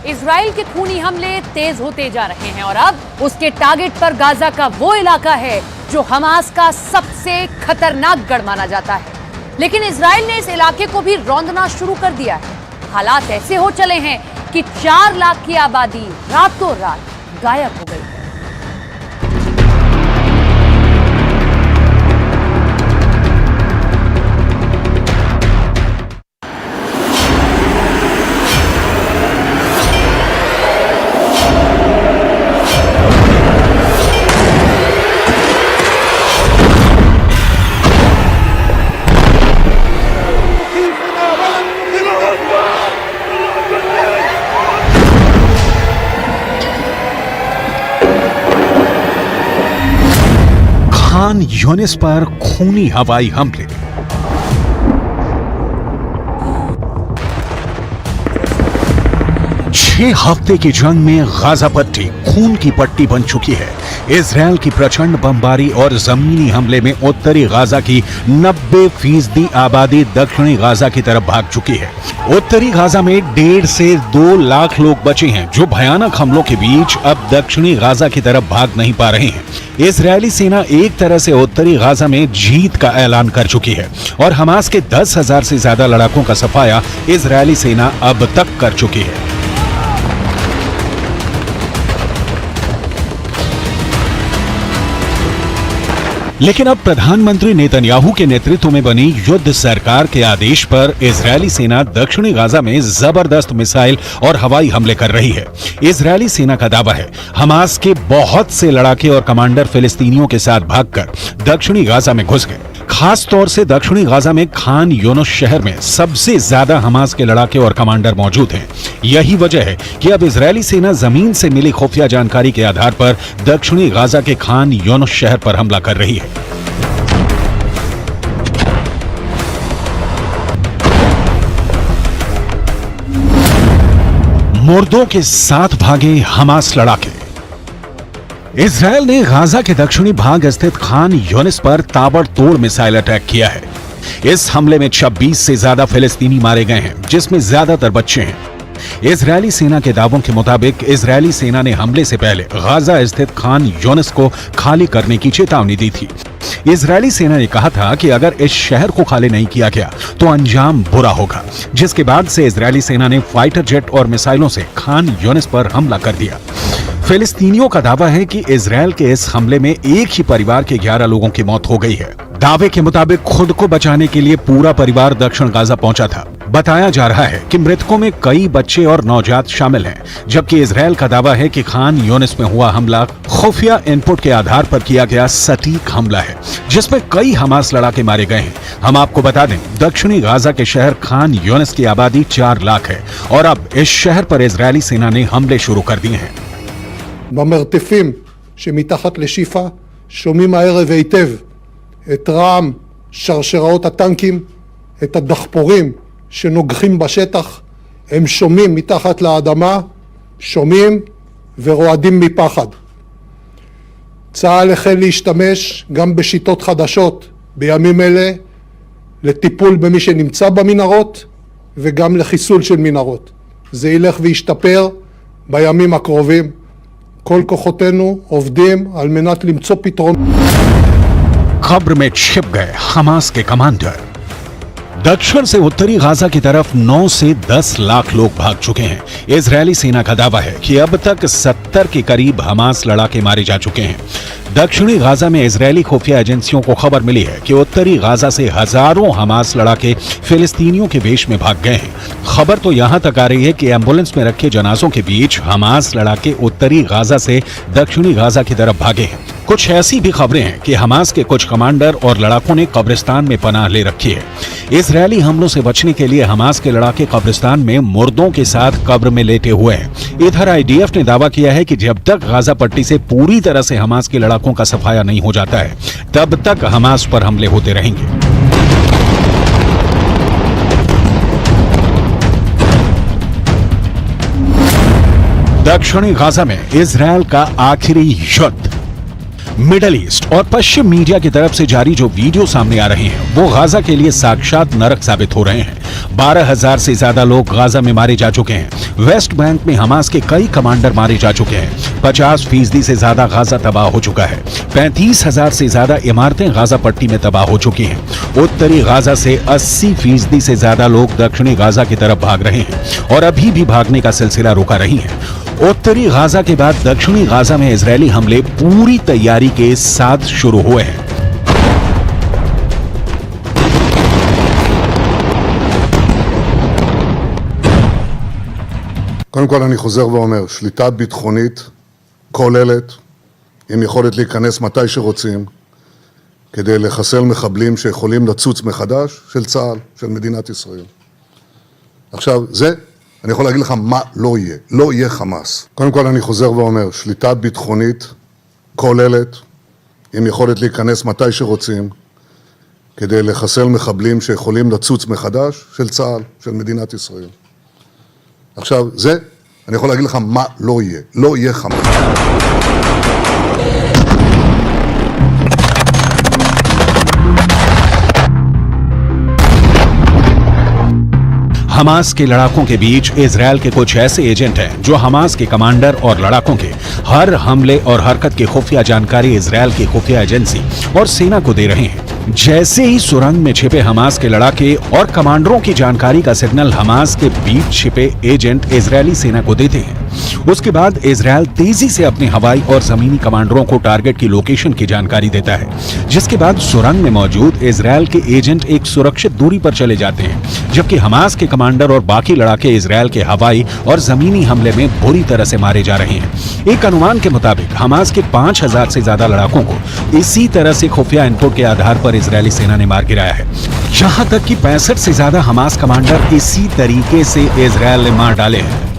Israel के खूनी हमले तेज होते जा रहे हैं और अब उसके टारगेट पर गाजा का वो इलाका है जो हमास का सबसे खतरनाक गढ़ माना जाता है। लेकिन इजराइल ने इस इलाके को भी रौंदना शुरू कर दिया है। हालात ऐसे हो चले हैं कि 4 लाख की आबादी रातों रात गायब हो गई है। खान यूनिस पर खूनी हवाई हमले। छह हफ्ते की जंग में गाजा पट्टी खून की पट्टी बन चुकी है। इजराइल की प्रचंड बमबारी और जमीनी हमले में उत्तरी गाजा की 90% आबादी दक्षिणी गाजा की तरफ भाग चुकी है। उत्तरी गाजा में 1.5 से 2 लाख लोग बचे हैं जो भयानक हमलों के बीच अब दक्षिणी गाजा की तरफ भाग नहीं पा रहे हैं। इजरायली सेना एक तरह से उत्तरी गाजा में जीत का ऐलान कर चुकी है और हमास के 10,000 से ज्यादा लड़ाकों का सफाया इजरायली सेना अब तक कर चुकी है। लेकिन अब प्रधानमंत्री नेतन्याहू के नेतृत्व में बनी युद्ध सरकार के आदेश पर इजरायली सेना दक्षिणी गाजा में जबरदस्त मिसाइल और हवाई हमले कर रही है। इजरायली सेना का दावा है हमास के बहुत से लड़ाके और कमांडर फिलिस्तीनियों के साथ भागकर दक्षिणी गाजा में घुस गए। खास तौर से दक्षिणी गाजा में खान यूनिस शहर में सबसे ज्यादा हमास के लड़ाके और कमांडर मौजूद हैं। यही वजह है कि अब इजरायली सेना जमीन से मिली खुफिया जानकारी के आधार पर दक्षिणी गाजा के खान यूनिस शहर पर हमला कर रही है। मुर्दों के साथ भागे हमास लड़ाके। इजरायल ने गाजा के दक्षिणी भाग स्थित खान यूनिस पर ताबड़तोड़ मिसाइल अटैक किया है। इस हमले में 26 से ज्यादा फिलिस्तीनी मारे गए हैं जिसमें ज्यादातर बच्चे हैं। इजरायली सेना के दावों के मुताबिक इजरायली सेना ने हमले से पहले गाजा स्थित खान यूनिस को खाली करने की चेतावनी दी थी। इजरायली सेना ने कहा था कि अगर इस शहर को खाली नहीं किया गया तो अंजाम बुरा होगा, जिसके बाद से इजरायली सेना ने फाइटर जेट और मिसाइलों से खान यूनिस पर हमला कर दिया। फिलिस्तीनियों का दावा है कि इजरायल के इस हमले में एक ही परिवार के 11 लोगों की मौत हो गई है। दावे के मुताबिक खुद को बचाने के लिए पूरा परिवार दक्षिण गाजा पहुंचा था। बताया जा रहा है कि मृतकों में कई बच्चे और नवजात शामिल हैं, जबकि इजरायल का दावा है कि खान यूनिस में हुआ हमला खुफिया इनपुट के आधार पर किया गया सटीक हमला है, जिसमें कई हमास लड़ाके मारे गए हैं। हम आपको बता दें, दक्षिणी गाजा के शहर खान यूनिस की आबादी 4 लाख है और अब इस शहर पर इजरायली सेना ने हमले शुरू कर दिए हैं। במרתפים שמתחת לשיפה שומעים הערב היטב את רעם שרשראות הטנקים, את הדחפורים שנוגחים בשטח. הם שומעים מתחת לאדמה, שומעים ורועדים מפחד. צה"ל החל להשתמש גם בשיטות חדשות בימים אלה לטיפול במי שנמצא במנהרות וגם לחיסול של מנהרות. זה ילך וישתפר בימים הקרובים. כל כוחותינו עובדים על מנת למצוא פתרון. खबर में छिप गए हमास के कमांडर। दक्षिण से उत्तरी गाजा की तरफ 9 से 10 लाख लोग भाग चुके हैं। इजरायली सेना का दावा है कि अब तक 70 के करीब हमास लड़ाके मारे जा चुके हैं। दक्षिणी गाजा में इजरायली खुफिया एजेंसियों को खबर मिली है कि उत्तरी गाजा से हजारों हमास लड़ाके फिलिस्तीनियों के वेश में भाग गए हैं। खबर तो यहां तक आ रही है कि एम्बुलेंस में रखे जनाजों के बीच हमास लड़ाके उत्तरी गाजा से दक्षिणी गाजा की तरफ भागे हैं। कुछ ऐसी भी खबरें हैं कि हमास के कुछ कमांडर और लड़ाकों ने कब्रिस्तान में पनाह ले रखी है। इजरायली हमलों से बचने के लिए हमास के लड़ाके कब्रिस्तान में मुर्दों के साथ कब्र में लेटे हुए हैं। इधर आईडीएफ ने दावा किया है कि जब तक गाजा पट्टी से पूरी तरह से हमास के लड़ाकों का सफाया नहीं हो जाता है, तब तक हमास पर हमले होते रहेंगे। दक्षिणी गाजा में इजरायल का आखिरी युद्ध। मिडल ईस्ट और पश्चिम मीडिया की तरफ से जारी जो वीडियो सामने आ रहे हैं वो गाजा के लिए साक्षात नरक साबित हो रहे हैं। 12,000 से ज्यादा लोग गाजा में मारे जा चुके हैं। वेस्ट बैंक में हमास के कई कमांडर मारे जा चुके हैं। 50% से ज्यादा गाजा तबाह हो चुका है। 35,000 से ज्यादा इमारतें गाजा पट्टी में तबाह हो चुकी हैं। उत्तरी गाजा से 80% से ज्यादा लोग दक्षिणी गाजा की तरफ भाग रहे हैं और अभी भी भागने का सिलसिला रुका नहीं है। उत्तरी गाजा के बाद दक्षिणी गाजा में इजरायली हमले पूरी तैयारी के साथ शुरू हुए हैं। קודם כל אני חוזר ואומר, שליטה ביטחונית כוללת עם יכולת להיכנס מתי שרוצים כדי לחסל מחבלים שיכולים לצוץ מחדש של צה"ל, של מדינת ישראל. עכשיו, אני יכול להגיד לך מה לא יהיה. לא יהיה חמאס. קודם כל אני חוזר ואומר, שליטה ביטחונית כוללת עם יכולת להיכנס מתי שרוצים כדי לחסל מחבלים שיכולים לצוץ מחדש של צה"ל, של מדינת ישראל. עכשיו, אני יכול להגיד לך מה לא יהיה. לא יהיה חמאס. हमास के लड़ाकों के बीच इजरायल के कुछ ऐसे एजेंट हैं जो हमास के कमांडर और लड़ाकों के हर हमले और हरकत की खुफिया जानकारी इजरायल की खुफिया एजेंसी और सेना को दे रहे हैं। जैसे ही सुरंग में छिपे हमास के लड़ाके और कमांडरों की जानकारी का सिग्नल हमास के बीच छिपे एजेंट इजरायली सेना को देते हैं, उसके बाद इजरायल तेजी से अपने हवाई और जमीनी कमांडरों को टारगेट की लोकेशन की जानकारी देता है, जिसके बाद सुरंग में मौजूद इजरायल के एजेंट एक सुरक्षित दूरी पर चले जाते हैं, जबकि हमास के कमांडर और बाकी लड़ाके इजरायल के हवाई और जमीनी हमले में बुरी तरह से मारे जा रहे हैं। एक अनुमान के मुताबिक हमास के 5,000 से ज्यादा लड़ाकों को इसी तरह से खुफिया इनपुट के आधार पर इजरायली सेना ने मार गिराया है। यहां तक कि 65 से ज्यादा हमास कमांडर इसी तरीके से इजरायल ने मार डाले हैं।